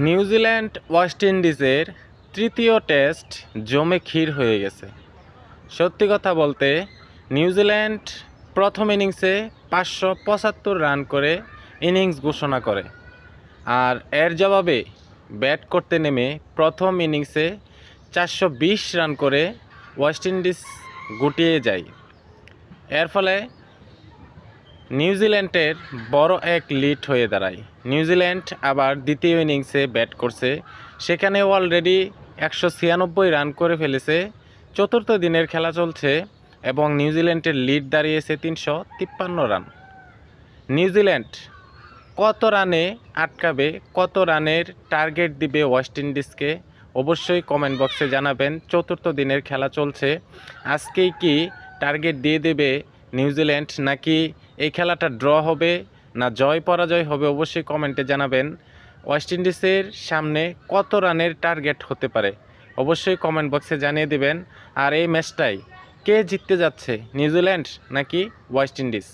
New Zealand West ইন্ডিজের তৃতীয় test জমে ক্ষীর হয়ে গেছে। সত্যি কথা বলতে নিউজিল্যান্ড প্রথম ইনিংসে 575 রান করে ইনিংস ঘোষণা করে, আর এর জবাবে ব্যাট করতে নেমে প্রথম ইনিংসে 420 রান করে ওয়েস্ট ইন্ডিজ গুটিয়ে যায়। এর ফলে নিউজিল্যান্ডের বড় এক লিড হয়ে দাঁড়ায়। নিউজিল্যান্ড আবার দ্বিতীয় ইনিংসে ব্যাট করছে, সেখানে অলরেডি 196 রান করে ফেলেছে। চতুর্থ দিনের খেলা চলছে এবং নিউজিল্যান্ডের লিড দাঁড়িয়েছে 353 রান। নিউজিল্যান্ড কত রানে আটকাবে, কত রানের টার্গেট দিবে ওয়েস্ট ইন্ডিজকে, অবশ্যই কমেন্ট বক্সে জানাবেন। চতুর্থ দিনের খেলা চলছে, আজকেই কি টার্গেট দিয়ে দেবে নিউজিল্যান্ড, নাকি এই খেলাটা ড্র হবে, না জয় পরাজয় হবে, অবশ্যই কমেন্টে জানাবেন। ওয়েস্ট ইন্ডিজের সামনে কত রানের টার্গেট হতে পারে অবশ্যই কমেন্ট বক্সে জানিয়ে দেবেন। আর এই ম্যাচটাই কে জিততে যাচ্ছে, নিউজিল্যান্ড নাকি ওয়েস্ট ইন্ডিজ?